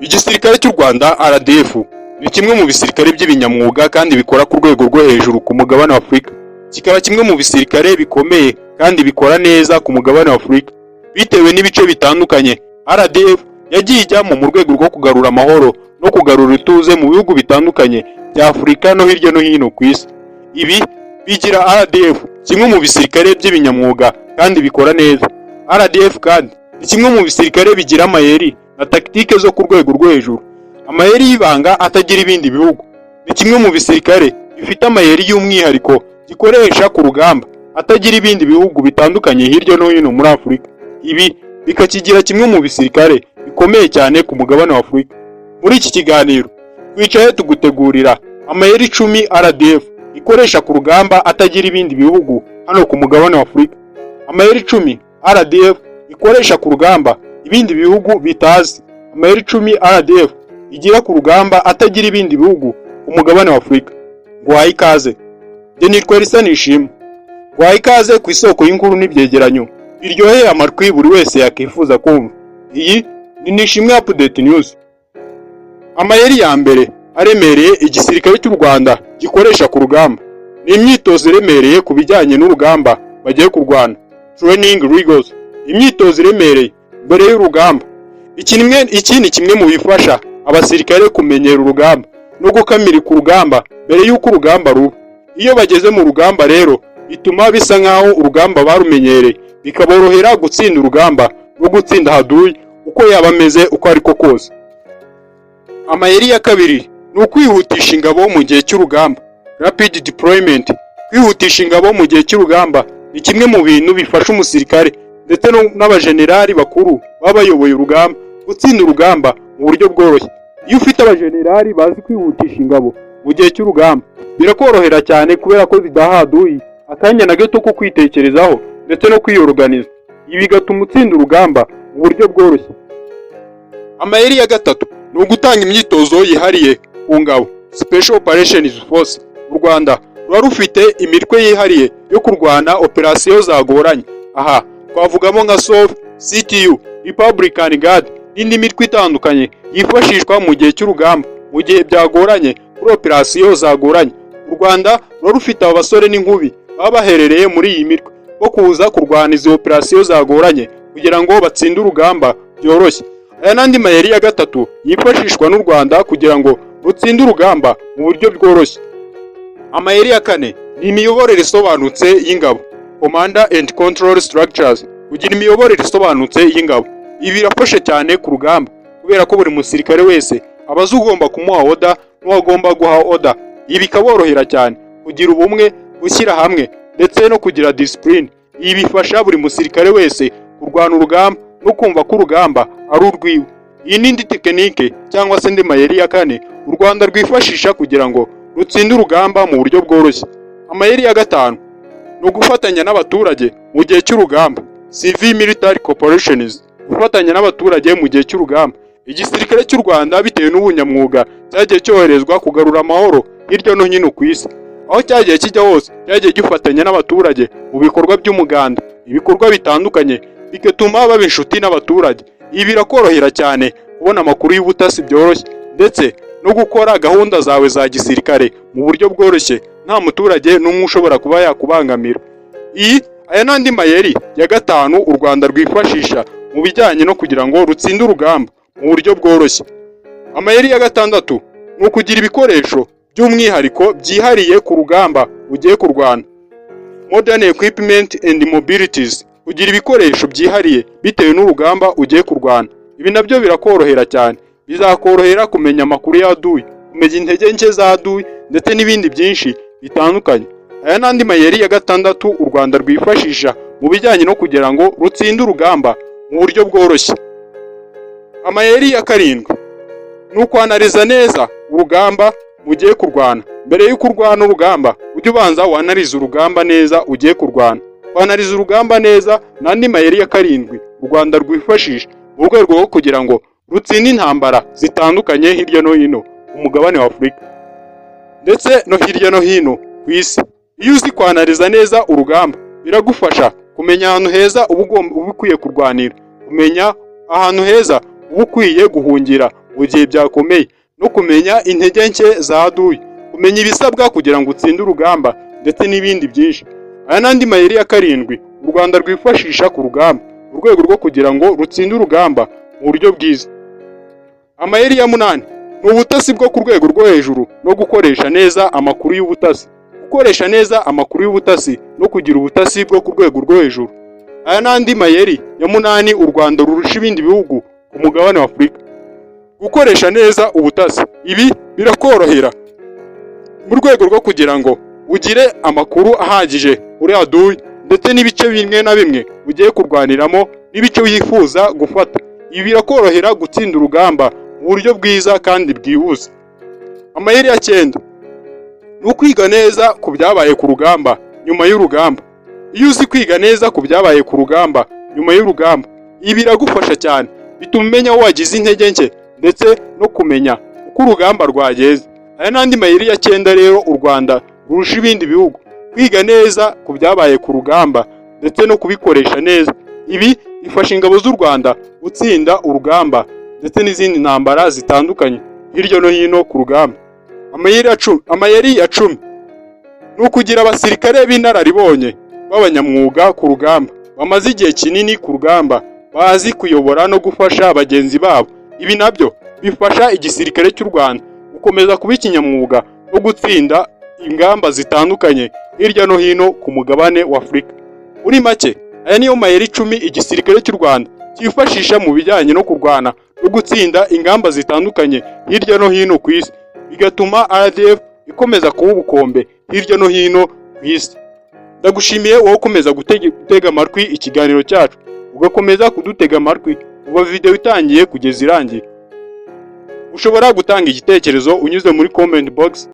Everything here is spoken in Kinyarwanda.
Igisirikare cy'u Rwanda RDF ni kimwe mu bisirikare by'ibinyamwuga kandi bikora ku rwego rwo hejuru ku mugabane wa Afurika. Kikaba kimwe mu bisirikare bikomeye kandi bikora neza ku mugabane wa Afurika. Bitewe n'ibice bitandukanye, RDF yagiye ijyamo mu rwego rwo kugarura amahoro no kugarura ituze mu bihugu bitandukanye bya Afurika no hirya no hino ku isi. Ibi bigira RDF kimwe mu bisirikare by'ibinyamwuga kandi bikora neza. RDF kandi ni kimwe mu bisirikare bigira amayeri na taktike zo ku rwego rwo hejuru. Amayeri y'ibanga atagira ibindi bihugu. Ni kimwe mu bisirikare bifite amayeri y'umwihariko gikoresha ku rugamba atagira ibindi bihugu bitandukanye hirya no hino muri Afurika. Ibi bikakigira kimwe mu bisirikare bikomeye cyane ku mugabane wa Afurika. Muri iki kiganiro twicaye tugutegurira amayeri 10 RDF ikoresha ku rugamba atagira ibindi bihugu hano ku mugabane wa Afurika. Amayeri 10 RDF ikoresha ku rugamba ibindi bihugu bitazi. Amayeri 10 RDF igira ku rugamba atagira ibindi bihugu ku mugabane wa Afurika. Guhaye ikaze. Denitwa Elisa Nishimwe. Guhaye ikaze ku isoko y'inkuru n'ibyegeranyo biryoheye amatwi buri wese yakifuza kumva. Iyi ni Nishimwe Update News. Amayeri ya mbere aremereye igisirikare cy'u Rwanda gikoresha ku rugamba ni imyitozo iremereye ku bijyanye n'urugamba bagiye kurwana. Training rigors. Imyitozo iremereye mbere y'urugamba. Iki ni kimwe mu bifasha abasirikare kumenyera urugamba no gukamira ku rugamba mbere y'uko urugamba ruba. Iyo bageze mu rugamba rero bituma bisa nkaho urugamba barumenyereye, bikaborohera gutsinda urugamba no gutsinda haduyi uko yaba ameze uko ariko kose. Amayeri ya kabiri ni ukwihutisha ingabo mu gihe cy'urugamba. Rapid deployment. Kwihutisha ingabo mu gihe cy'urugamba ni kimwe mu bintu bifasha umusirikare ndetse n'abajenerali bakuru baba bayoboye urugamba gutsinda urugamba mu buryo bworoshye. Iyo ufite abajenerali bazi kwihutisha ingabo mu gihe cy'urugamba birakorohera cyane kubera ko zidahaduye akanya na gato ko kwitekerezaho ndetse no kwiyoroganiza. Ibi bigatuma utsinda urugamba mu buryo bworoshye. Amayeri ya gatatu ni ugutanga imyitozo yihariye ku ngabo. Special Operations Force. U Rwanda ruba rufite imitwe yihariye yo kurwana operasiyo zagoranye. Aha twavugamo nka SOF, CTU, Republican Guard n'indi mitwe itandukanye yifashishwa mu gihe cy'urugamba mu gihe byagoranye kuri operasiyo zagoranye. U Rwanda ruba rufite aba basore n'inkubi baba baherereye muri iyi mitwe bo kuza kurwana izi operasiyo zagoranye kugira ngo batsinde urugamba byoroshye. Aya n'andi mayeri ya gatatu yifashishwa n'u Rwanda kugira ngo rutsinde urugamba mu buryo bworoshye. Amayeri ya kane ni imiyoborere isobanutse y'ingabo. Commander and Control Structures. Kugira imiyoborere isobanutse y'ingabo. Ibi birafasha cyane ku rugamba kubera ko buri musirikare wese abaza ugomba kumuha order n'uwagomba guha order. Ibi bikaborohera cyane kugira ubumwe, gushyira hamwe ndetse no kugira discipline. Ibi bifasha buri musirikare wese kurwana urugamba no kumva ko urugamba ari urwiwe. Iyi ni indi tekinike cyangwa se indi mayeri ya kane u Rwanda rwifashisha kugira ngo rutsinde urugamba mu buryo bworoshye. Amayeri ya gatanu ni ugufatanya n'abaturage mu gihe cy'urugamba. Civil Military Corporations. Gufatanya n'abaturage mu gihe cy'urugamba. Igisirikare cy'u Rwanda bitewe n'ubunyamwuga cyagiye cyoherezwa kugarura amahoro hirya no hino ku isi. Aho cyagiye kijya hose cyagiye gifatanya n'abaturage mu bikorwa by'umuganda, ibikorwa bitandukanye bigatuma baba inshuti n'abaturage. Ibi birakorohera cyane kubona amakuru y'ubutasi byoroshye ndetse no gukora gahunda zawe za gisirikare mu buryo bworoshye nta muturage n'umwe ushobora kuba yakubangamira. Aya n'andi mayeri ya gatanu u Rwanda rwifashisha mu bijyanye no kugira ngo rutsinde urugamba mu buryo bworoshye. Amayeri ya gatandatu ni ukugira ibikoresho by'umwihariko byihariye ku rugamba ugiye kurwana. Modern Equipment and Mobilities. Kugira ibikoresho byihariye bitewe n'urugamba ugiye kurwana. Ibi nabyo birakorohera cyane. Bizakorohera kumenya amakuru y'aduyi, kumenya intege nke z'aduyi ndetse n'ibindi byinshi bitandukanye. Aya n'andi mayeri ya gatandatu u Rwanda rwifashisha mu bijyanye no kugira ngo rutsinde urugamba mu buryo bworoshye. Amayeri ya karindwi ni ukwanariza neza urugamba mugiye kurwana. Mbere y'uko urwana urugamba ujye ubanza wanariza urugamba neza ugiye kurwana. Kwanariza urugamba neza n'andi mayeri ya karindwi u Rwanda rwifashisha mu rwego rwo kugira ngo rutsinde intambara zitandukanye hirya no hino umugabane wa Afurika ndetse no hirya no hino ku isi. Iyo uzi kwanariza neza urugamba biragufasha kumenya ahantu heza uba ukwiye kurwanira, kumenya ahantu heza uba ukwiye guhungira mu gihe byakomeye, no kumenya intege nke za aduyi, kumenya ibisabwa kugira ngo utsinde urugamba ndetse n'ibindi byinshi. Aya n'andi mayeri ya karindwi u Rwanda rwifashisha ku rugamba mu rwego rwo kugira ngo rutsinde urugamba mu buryo bwiza. Amayeri ya munani ni ubutasi bwo ku rwego rwo hejuru no gukoresha neza amakuru y'ubutasi. Gukoresha neza amakuru y'ubutasi no kugira ubutasi bwo ku rwego rwo hejuru. Aya n'andi mayeri ya munani u Rwanda rurusha ibindi bihugu ku mugabane wa Afurika. Gukoresha neza ubutasi, ibi birakorohera mu rwego rwo kugira ngo ugire amakuru ahagije kuri aduyi ndetse n'ibice bimwe na bimwe ugiye kurwaniramo n'ibice wifuza gufata. Ibi birakorohera gutsinda urugamba mu buryo bwiza kandi bwihuse. Amayeri ya 9 ni ukwiga neza ku byabaye ku rugamba nyuma y'urugamba. Iyo uzi kwiga neza ku byabaye ku rugamba nyuma y'urugamba, ibi biragufasha cyane, bituma umenya aho wagize intege nke ndetse no kumenya uko urugamba rwageze. Aya n'andi mayeri ya 9 rero u Rwanda rurusha ibindi bihugu kwiga neza ku byabaye ku rugamba ndetse no kubikoresha neza. Ibi bifasha ingabo z'u Rwanda gutsinda urugamba ndetse n'izindi ntambara zitandukanye hirya no hino ku rugamba. Amayeri ya 10 ni ukugira abasirikare b'inararibonye b'abanyamwuga ku rugamba, bamaze igihe kinini ku rugamba, bazi kuyobora no gufasha bagenzi babo. Ibi nabyo bifasha igisirikare cy'u Rwanda gukomeza kuba ikinyamwuga no gutsinda ingamba zitandukanye hirya no hino ku mugabane wa Afurika. Muri make, aya niyo mayeri 10 igisirikare cy'u Rwanda cyifashisha mu bijyanye no kurwana no gutsinda ingamba zitandukanye hirya no hino ku isi, bigatuma RDF ikomeza kuba ubukombe hirya no hino ku isi. Ndagushimiye wowe ukomeza gutega amatwi ikiganiro cyacu, ugakomeza kudutega amatwi kuva video itangiye kugeza irangiye. Ushobora gutanga igitekerezo unyuze muri comment box